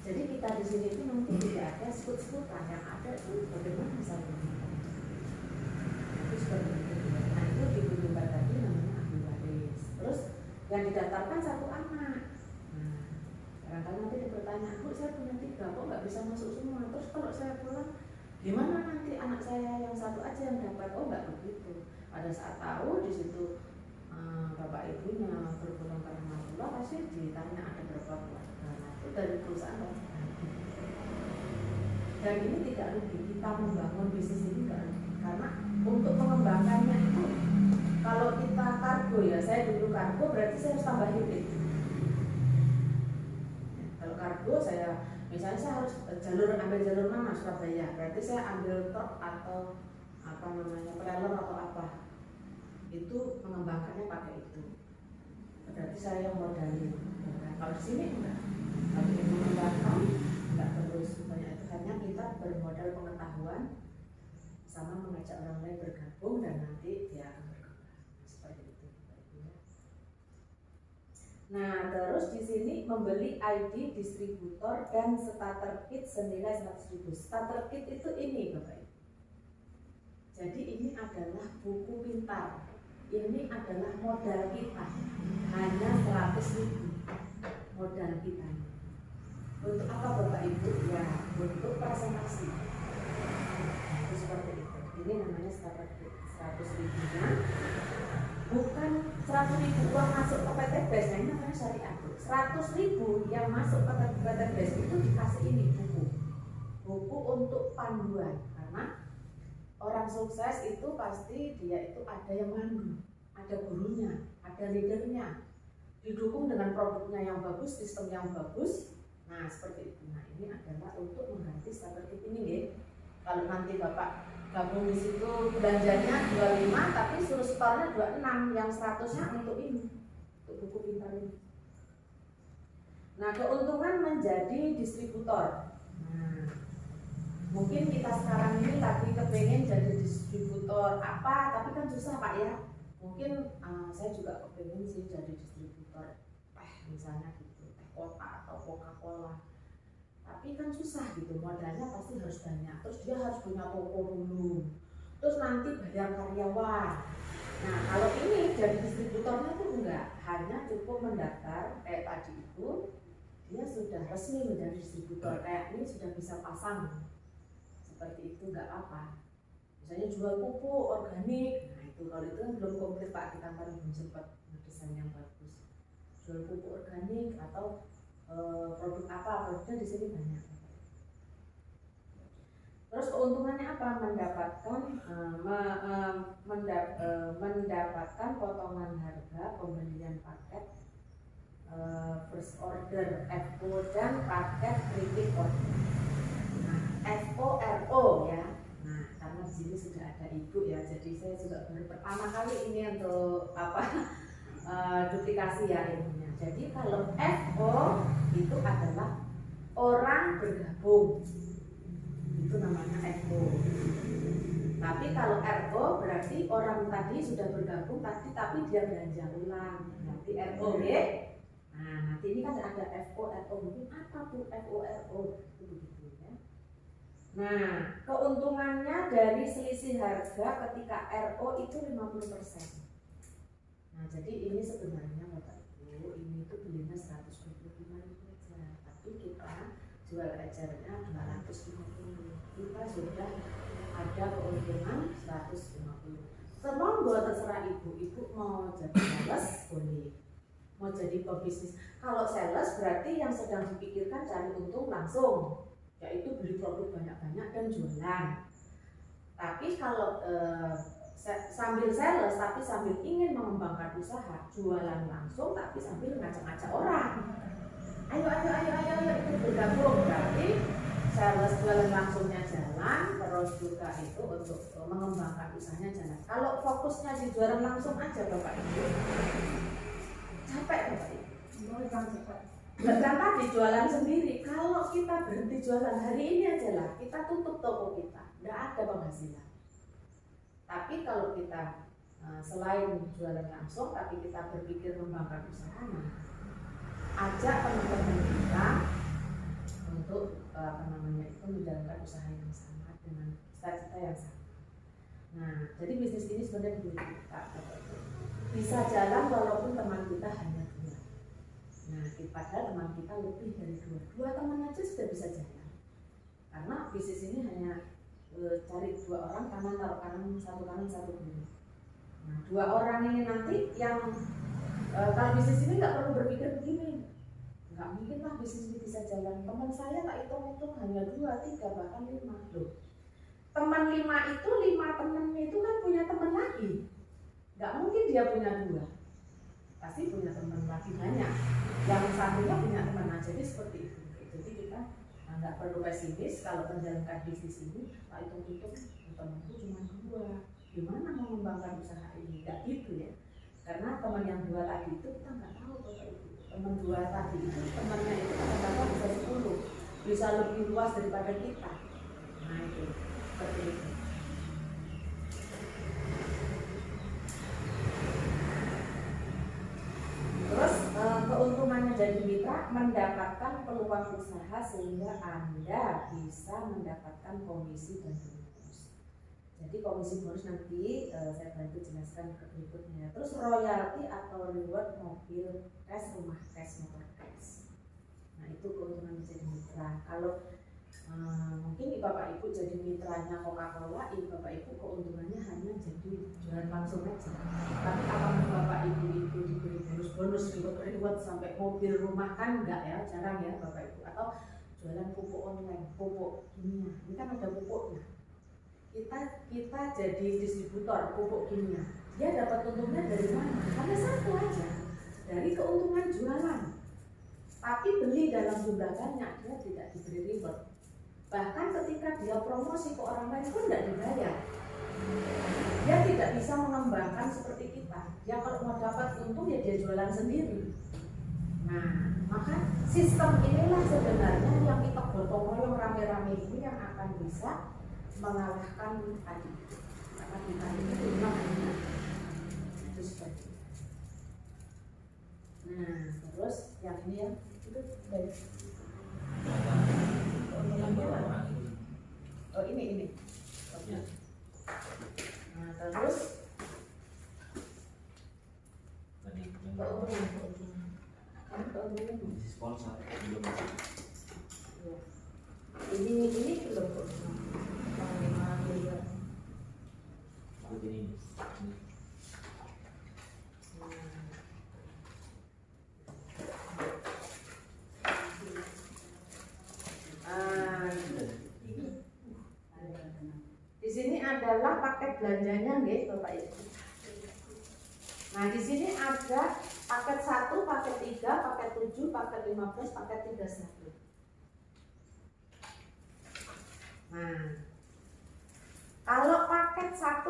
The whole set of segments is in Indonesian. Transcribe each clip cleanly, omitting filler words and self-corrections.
Jadi kita di sini itu mungkin tidak ada sebut-sebutan, yang ada itu bagaimana misalnya itu seperti itu. Nah itu di buku tadi namanya ahli waris. Terus yang didaftarkan satu anak. Nah barangkali nanti dipertanya, Bu saya punya 3, kok nggak bisa masuk semua? Terus kalau saya pulang, gimana nanti anak saya yang satu aja yang dapat? Oh nggak begitu. Pada saat tahu di situ bapak ibunya berpulang ke rahmatullah, pasti ditanya ada berapa keluarga. Nah itu dari perusahaan pasti. Dan ini tidak rugi, kita membangun bisnis ini tidak rugi, karena untuk mengembangkannya itu kalau kita kargo ya, saya dulu kargo berarti saya harus tambah unit. Kalau kargo saya misalnya saya harus ambil jalur mana, Surabaya, berarti saya ambil truk atau apa namanya trailer atau apa, itu mengembangkannya pakai itu. Berarti saya yang modalin. Kalau di sini enggak, kalau ingin mengembangkan enggak terus banyak itu, hanya kita bermodal pengetahuan sama mengajak orang lain bergabung dan nanti dia akan berkembang seperti itu. Nah terus di sini membeli ID distributor dan starter kit senilai 100.000. Starter kit itu ini Bapak Ibu. Jadi ini adalah buku pintar. Ini adalah modal kita, hanya 100.000 modal kita. Untuk apa Bapak Ibu? Ya untuk presentasi. Itu seperti itu. Ini namanya starter kit. 100.000 nya bukan 100.000 uang masuk ke PT BES. Nah ini namanya syariah. 100.000 yang masuk ke PT BES itu dikasih ini buku untuk panduan, karena orang sukses itu pasti dia itu ada yang mandu, ada gurunya, ada leadernya, didukung dengan produknya yang bagus, sistem yang bagus. Nah seperti itu. Nah ini adalah untuk mengganti starter kit ini ya. Kalau nanti Bapak gabung di situ belanjanya 25 tapi suruh store-nya 26, yang 100-nya untuk ini, untuk buku pintar ini. Nah keuntungan menjadi distributor. Nah mungkin kita sekarang ini lagi kepengen jadi distributor apa, tapi kan susah Pak ya. Mungkin saya juga kepengen sih jadi distributor teh misalnya gitu, teh kota atau Coca-Cola. Tapi kan susah gitu, modalnya pasti harus banyak. Terus dia harus punya toko dulu. Terus nanti bayar karyawan. Nah kalau ini jadi distributornya tuh enggak, hanya cukup mendaftar kayak tadi itu, dia sudah resmi menjadi distributor. Kayak ini sudah bisa pasang. Seperti itu nggak apa. Misalnya jual pupuk organik, nah itu kalau itu kan belum komplit Pak, kita kan belum sempat desain yang bagus. Jual pupuk organik atau produk apa, produknya di sini banyak. Terus keuntungannya apa? Mendapatkan potongan harga pembelian paket first order FO dan paket repeat order. FORO ya. Nah, karena di sini sudah ada Ibu ya, jadi saya juga baru pertama kali ini untuk duplikasi ya ilmunya. Jadi kalau FO itu adalah orang bergabung, itu namanya FO. Tapi kalau RO berarti orang tadi sudah bergabung tapi dia belanja ulang, berarti RO ya. Nah, nanti ini kan ada FO, RO, mungkin apa tuh FO, RO itu begitu ya. Nah, keuntungannya dari selisih harga ketika RO itu 50%. Nah, jadi ini sebenarnya Bapak Ibu, ini tuh belinya 125.000 aja, tapi kita jual ecernya 250. Kita sudah ada keuntungan 150. Semonggo terserah Ibu mau jadi sales boleh, mau jadi pebisnis. Kalau sales berarti yang sedang dipikirkan cari untung langsung, yaitu beli produk banyak-banyak dan jualan. Tapi kalau sambil sales tapi sambil ingin mengembangkan usaha, jualan langsung tapi sambil ngajak-ngajak orang. Ayo itu bergabung, berarti sales jualan langsungnya jalan, terus juga itu untuk mengembangkan usahanya jalan. Kalau fokusnya di jualan langsung aja Bapak Ibu, capek Bapak Ibu. Bahkan tadi jualan sendiri, kalau kita berhenti jualan hari ini aja lah, kita tutup toko kita, nggak ada penghasilan. Tapi kalau kita selain jualan langsung, tapi kita berpikir mengembangkan usahanya, ajak teman-teman kita menjalankan usaha yang sama dengan cita-cita yang sama. Nah, jadi bisnis ini sebenarnya bisa jalan walaupun teman kita hanya 2. Nah, padahal teman kita lebih dari 2 teman aja sudah bisa jalan. Karena bisnis ini hanya cari 2 orang, taruh kanan, satu kiri. Nah, 2 orang ini nanti yang kalau bisnis ini nggak perlu berpikir begini, nggak mungkin lah bisnis ini bisa jalan. Teman saya tak hitung-hitung hanya 2, 3, bahkan 5. Loh, teman 5 itu 5 temannya itu kan punya teman lagi. Nggak mungkin dia punya 2, pasti punya teman lagi banyak. Yang satunya punya teman. Nah, jadi seperti itu. Jadi kita nggak perlu pesimis kalau menjalankan bisnis ini. Tak hitung-hitung temanku cuma 2, gimana mau mengembangkan usaha ini? Nggak gitu ya. Karena teman yang 2 tadi itu kita nggak tahu Bapak Ibu. Teman 2 tadi itu temannya itu kadang-kadang bisa 10, bisa lebih luas daripada kita. Nah itu seperti itu. Terus keuntungannya jadi mitra, mendapatkan peluang usaha sehingga Anda bisa mendapatkan komisi dan bonus. Jadi komisi bonus nanti saya bantu jelaskan ke berikutnya. Terus royalti atau reward mobil cash, rumah cash, motor cash. Nah itu keuntungan menjadi mitra. Kalau mungkin Bapak Ibu jadi mitranya Coca-Cola, Bapak Ibu keuntungannya hanya jadi jualan langsung aja. Tapi apakah Bapak Ibu itu diberi bonus reward sampai mobil rumah, kan enggak ya, jarang ya Bapak Ibu. Atau jualan pupuk online, pupuk kimia, ini kan ada pupuknya. Kita jadi distributor pupuk kimia, dia dapat untungnya dari mana? Hanya satu aja, dari keuntungan jualan. Tapi beli dalam jumlah banyak, dia tidak diberi reward. Bahkan ketika dia promosi ke orang lain pun tidak dibayar. Dia tidak bisa mengembangkan seperti kita. Dia kalau mau dapat untung ya dia jualan sendiri. Nah, maka sistem inilah sebenarnya yang kita gotong royong rame-rame ini yang akan bisa mengalahkan tadi. Karena kita ini punya itu seperti itu. Nah, terus yang ini ya itu dari oh ini. Okay. Nah, terus sponsor belum. Ini belum Begini. Di sini adalah paket belanjanya nggih Bapak Ibu. Nah, di sini ada paket 1, paket 3, paket 7, paket 15, paket 31. Nah, kalau paket 1,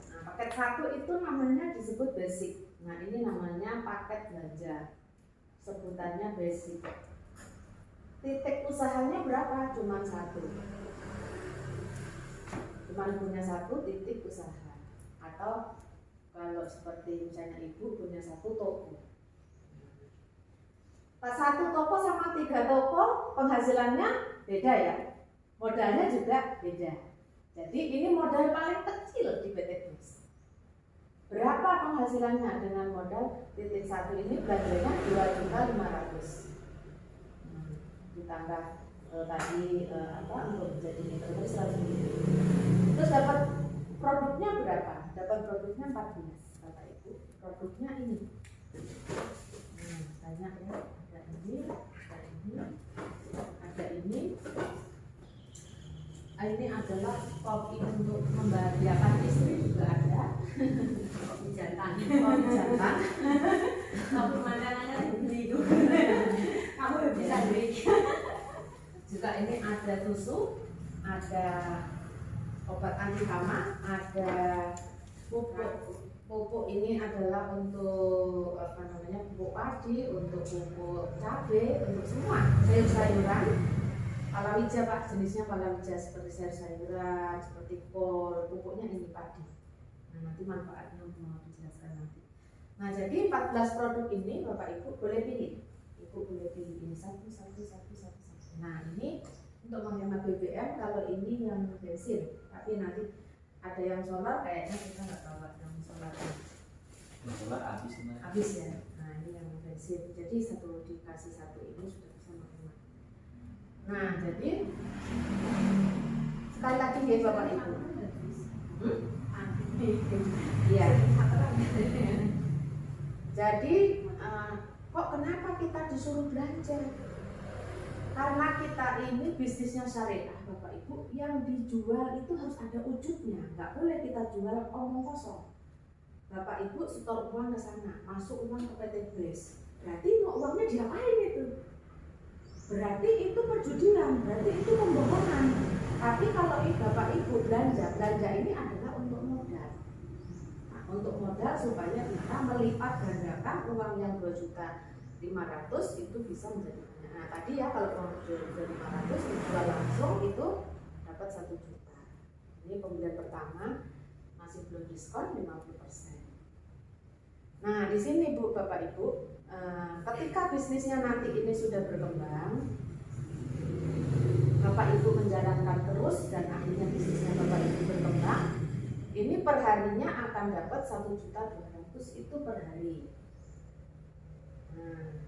nah paket 1 itu namanya disebut basic. Nah, ini namanya paket belanja. Sebutannya basic. Titik usahanya berapa? Cuma 1. Cuma punya 1 titik usaha. Atau kalau seperti misalnya ibu punya 1 toko. 1 toko sama 3 toko penghasilannya beda ya. Modalnya juga beda. Jadi ini modal paling kecil di PT Bus. Berapa penghasilannya dengan modal titik 1 ini? Belanjanya 2.500.000. Ditambah tadi untuk jadi mitra terus 100.000. Terus dapat produknya berapa? Dapat produknya 14, Bapak Ibu. Produknya ini. Nah, banyak ya. Ada ini, ada ini. Ini adalah kopi untuk membahagiakan istri juga ada. Kopi jantan. Kopi jantan. Kopi pemandangannya beli itu. Kamu bisa beli. Juga ini ada susu, ada obat anti hama, ada pupuk ini adalah untuk pupuk padi, untuk pupuk cabai, untuk semua sayur-sayuran. Palawija Pak, jenisnya palawija seperti sayur-sayuran, seperti kol, pupuknya ini padi. Nah, nanti manfaatnya mau dijelaskan nanti. Nah, jadi 14 produk ini Bapak Ibu boleh pilih. Ibu boleh pilih ini satu. Nah, ini kalau ini yang bensin, tapi nanti ada yang solar kayaknya kita nggak tahu yang solar. Solar habis ya. Nah ini yang bensin. Jadi dikasih satu ini sudah bisa menghemat. Nah jadi sekali lagi ya Bapak Ibu. Iya. Jadi kok kenapa kita disuruh belanja? Karena kita ini bisnisnya syariah Bapak Ibu, yang dijual itu harus ada wujudnya, nggak boleh kita jual omong kosong. Bapak Ibu setor uang ke sana, masuk uang ke PT Bres, berarti mau uangnya diapain itu? Berarti itu perjudian, berarti itu pembohongan. Tapi kalau Bapak Ibu belanja ini adalah untuk modal. Nah, untuk modal supaya kita melipat gandakan uang yang 2.500.000 itu bisa menjadi. Nah tadi ya kalau uang 2.500.000 dijual langsung itu dapat 1 juta. Ini pembelian pertama masih belum diskon 50%. Nah di sini Bu Bapak Ibu, ketika bisnisnya nanti ini sudah berkembang, Bapak Ibu menjalankan terus dan akhirnya bisnisnya Bapak Ibu berkembang, ini perharinya akan dapat 1.200.000 itu per hari. Nah,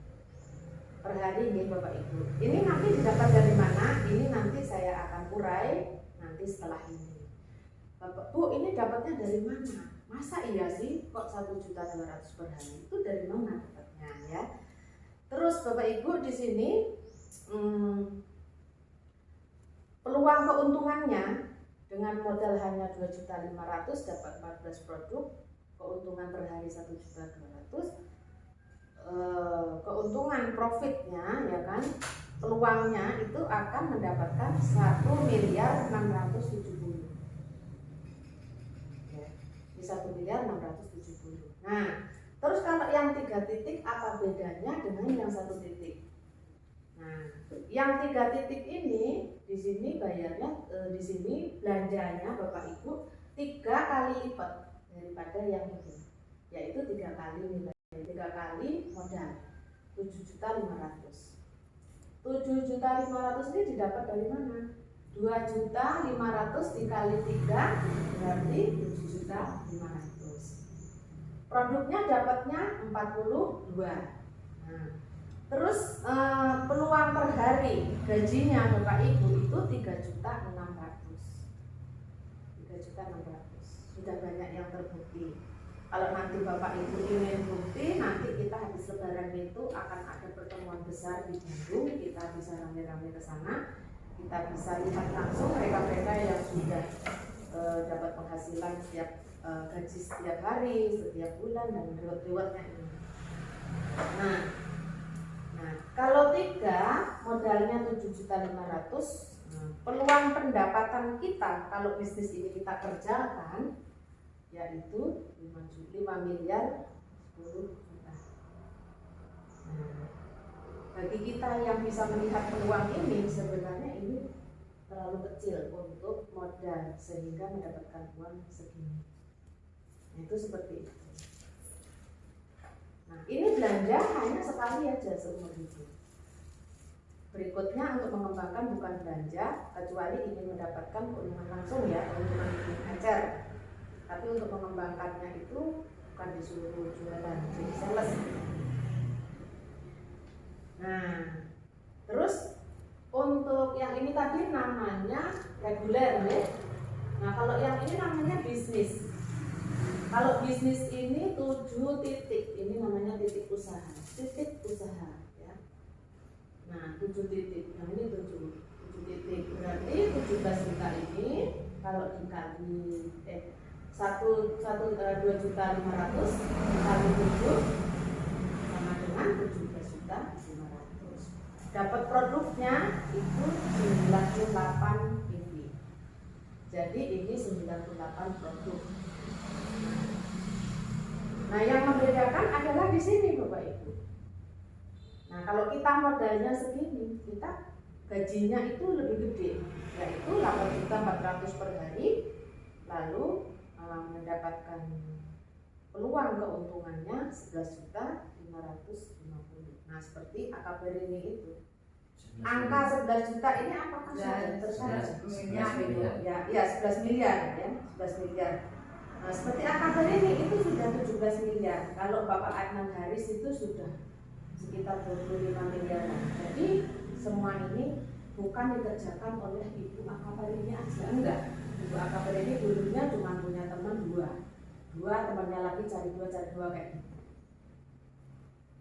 per hari nih Bapak Ibu. Ini nanti didapat dari mana? Ini nanti saya akan urai nanti setelah ini. Bapak Bu, ini dapatnya dari mana? Masa iya sih kok 1.200.000 per hari? Itu dari mana dapatnya ya? Terus Bapak Ibu di sini peluang keuntungannya dengan modal hanya 2.500.000 dapat 14 produk, keuntungan per hari 1.200.000. Keuntungan profitnya ya kan, peluangnya itu akan mendapatkan 1.670.000 ya, di 1.670.000. Nah terus kalau yang 3 titik apa bedanya dengan yang 1 titik? Nah yang 3 titik ini di sini bayarnya di sini belanjanya Bapak Ibu 3 kali lipat daripada yang ini, yaitu 3 kali nilai. 3 kali modal 7.500.000. 7.500.000 ini didapat dari mana? 2.500.000 dikali 3 berarti 7.500.000. Produknya dapatnya 42. Nah, terus peluang per hari gajinya Bapak Ibu itu 3.600.000. 3.600.000. Sudah banyak yang terbukti. Kalau nanti Bapak Ibu ingin bukti, nanti kita habis lebaran itu akan ada pertemuan besar di Bandung. Kita bisa rame-rame ke sana. Kita bisa lihat langsung mereka-mereka yang sudah dapat penghasilan setiap gaji setiap hari, setiap bulan, dan reward-rewardnya ini. Nah, kalau 3 modalnya 7.500.000, peluang pendapatan kita kalau bisnis ini kita kerjakan yaitu 5.010.000.000. Nah, bagi kita yang bisa melihat peluang ini, sebenarnya ini terlalu kecil untuk modal sehingga mendapatkan uang segini. Nah, itu seperti itu. Nah, ini belanja hanya sekali aja seumur hidup. Berikutnya untuk mengembangkan bukan belanja, kecuali ingin mendapatkan keuntungan langsung ya, keuntungan ajar. Tapi untuk mengembangkannya itu bukan disuruh jualan, jadi sales. Nah, terus untuk yang ini tadi namanya reguler ya. Nah, kalau yang ini namanya bisnis. Kalau bisnis ini 7 titik, ini namanya titik usaha. Titik usaha ya. Nah, 7 titik, yang ini 7 titik. Berarti 17 juta ini kalau dikali 2.500.000 dikali 7 sama dengan 17.500.000. Dapat produknya itu 98 ini. Jadi ini 98 produk. Nah, yang membedakan adalah di sini Bapak Ibu. Nah, kalau kita modalnya segini, kita gajinya itu lebih gede, yaitu 8.400.000 per hari, lalu mendapatkan peluang keuntungannya 11.550.000. Nah, seperti AKBR ini itu angka 11 juta ini apakah sudah tersyarat? 11 miliar. Ya 11 miliar ya, 11 miliar. Nah, seperti AKBP ini itu sudah 17 miliar. Kalau Bapak Adnan Haris itu sudah sekitar 25 miliar. Jadi semua ini bukan dikerjakan oleh ibu AKBP ini aja, enggak. Ibu AKBP ini dulunya cuma punya teman dua temannya lagi cari dua kayak gitu.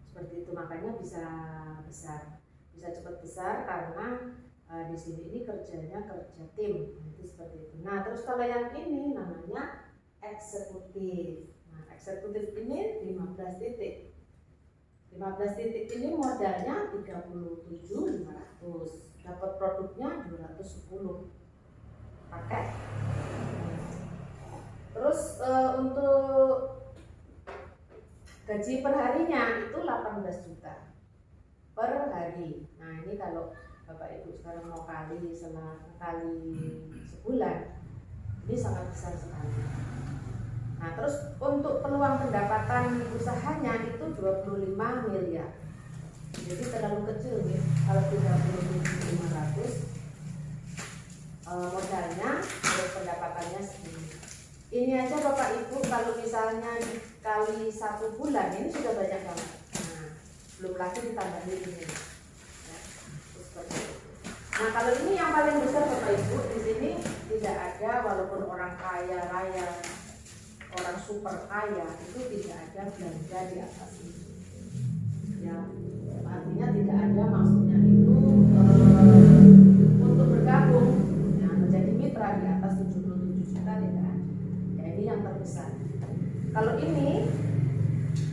Seperti itu, makanya bisa besar, bisa cepat besar karena di sini ini kerja tim, itu seperti itu. Nah terus kalau yang ini namanya eksekutif. Nah eksekutif ini 15 titik. 15 titik ini modalnya 37.500, dapat produknya 210 paket. Terus untuk gaji perharinya itu 18 juta per hari. Nah ini kalau Bapak Ibu sekarang mau kali sebulan, ini sangat besar sekali. Nah terus untuk peluang pendapatan usahanya itu 25 miliar. Jadi terlalu kecil nih kalau 37.500 modalnya, terus pendapatannya segini. Ini aja Bapak Ibu kalau misalnya dikali 1 bulan ini sudah banyak banget. Nah belum lagi ditambahin ini. Nah kalau ini yang paling besar Bapak Ibu, di sini tidak ada, walaupun orang kaya raya, orang super kaya itu tidak ada belanja di atas itu. Ya, artinya tidak ada, maksudnya itu untuk bergabung ya, menjadi mitra di atas 77 juta tidak ada. Ya ini yang terbesar. Kalau ini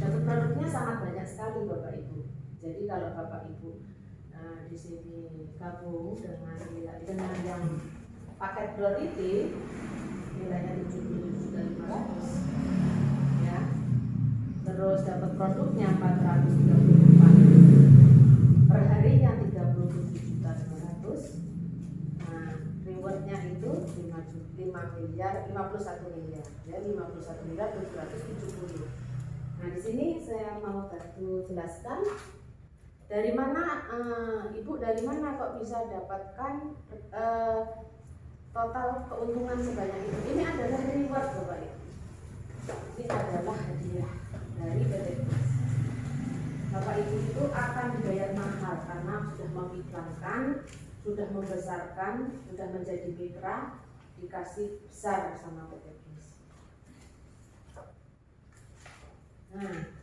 dapat produknya sangat banyak sekali Bapak Ibu. Jadi kalau Bapak Ibu di sini gabung dengan yang paket priority nilainya 77.500 ya, terus dapat produknya 434 per harinya 37.500. Nah rewardnya itu 51 miliar ya, 51 miliar 770. Nah di sini saya mau bantu jelaskan dari mana Ibu, dari mana kok bisa dapatkan total keuntungan sebanyak itu. Ini adalah reward Bapak Ibu. Ini adalah hadiah dari PT Plus. Bapak Ibu itu akan dibayar mahal karena sudah mengiklankan, sudah membesarkan, sudah menjadi mitra, dikasih besar sama PT Plus. Nah,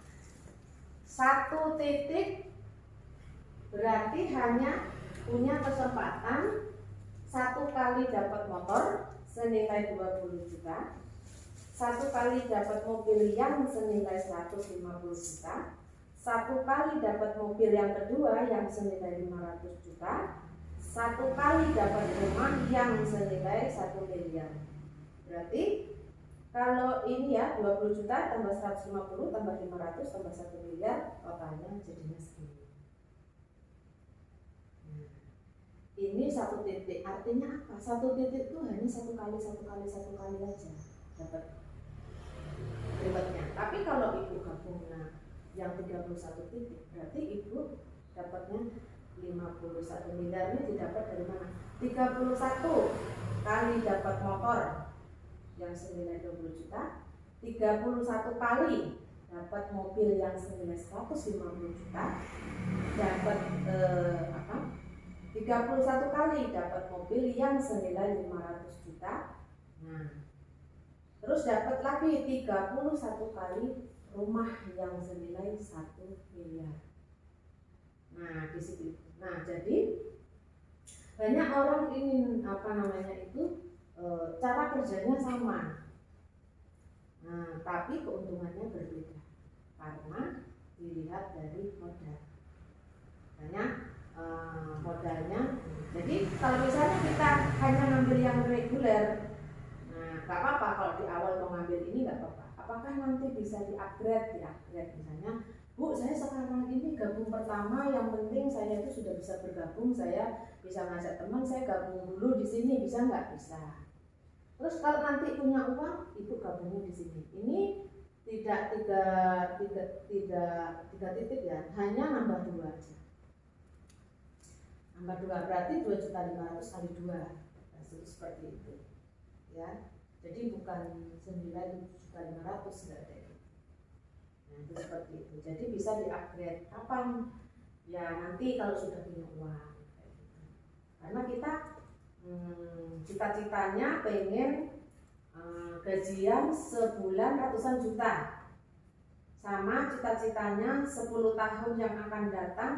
1 titik berarti hanya punya kesempatan 1 kali dapat motor senilai 20 juta, 1 kali dapat mobil yang senilai 150 juta, 1 kali dapat mobil yang kedua yang senilai 500 juta, 1 kali dapat rumah yang senilai 1 miliar. Berarti kalau ini ya 20 juta tambah 150 tambah 500 tambah 1 miliar, totalnya jadinya segini. Ini 1 titik, artinya apa? 1 titik itu hanya 1 kali aja dapat rewardnya. Tapi kalau Ibu gabungnya yang 31 titik, berarti Ibu dapatnya 51 miliar. Ini didapat dari mana? 31 kali dapat motor yang senilai 20 juta, 31 kali dapat mobil yang senilai 150 juta, dapat 31 kali dapat mobil yang senilai 500 juta. Nah, terus dapat lagi 31 kali rumah yang senilai 1 miliar. Nah, di situ. Nah, jadi banyak orang ingin cara kerjanya sama. Nah, tapi keuntungannya berbeda karena dilihat dari modal. Modalnya. Jadi kalau misalnya kita hanya ngambil yang reguler, nah nggak apa-apa kalau di awal mau ngambil ini nggak apa-apa. Apakah nanti bisa di-upgrade misalnya, Bu, saya sekarang ini gabung pertama, yang penting saya itu sudah bisa bergabung, saya bisa ngajak teman, saya gabung dulu di sini, bisa nggak? Bisa. Terus kalau nanti punya uang, Ibu gabungnya di sini. Ini tidak tiga titik ya, hanya nambah 2 aja. tambah 2 berarti 2.500.000 kali 2, nah, seperti itu ya. Jadi bukan senilai 7.500.000, enggak ada itu. Nah itu seperti itu. Jadi bisa di-upgrade kapan? Ya nanti kalau sudah punya uang. Karena kita cita-citanya pengen gajian sebulan ratusan juta, sama cita-citanya 10 tahun yang akan datang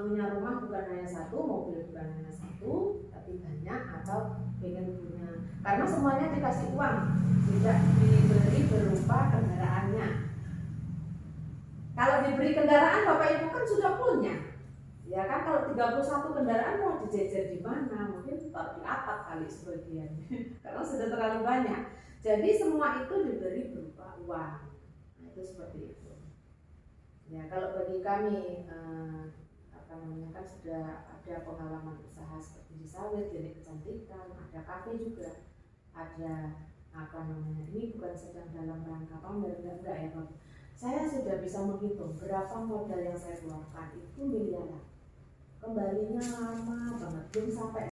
punya rumah bukan hanya 1, mobil bukan hanya 1, tapi banyak, atau pengen punya, karena semuanya dikasih uang, tidak diberi berupa kendaraannya. Kalau diberi kendaraan Bapak Ibu kan sudah punya, ya kan. Kalau 31 kendaraan mau dijejer di mana? Mungkin taruh di atap kali sebagian karena sudah terlalu banyak. Jadi semua itu diberi berupa uang. Nah, itu seperti itu. Ya kalau bagi kami kan sudah ada pengalaman usaha seperti di sawit, jadi kecantikan, ada kafe juga, ada ini bukan sedang dalam rangka pamer, enggak ya Pak. Saya sudah bisa menghitung berapa modal yang saya keluarkan, itu miliaran. Kembalinya lama banget, belum sampai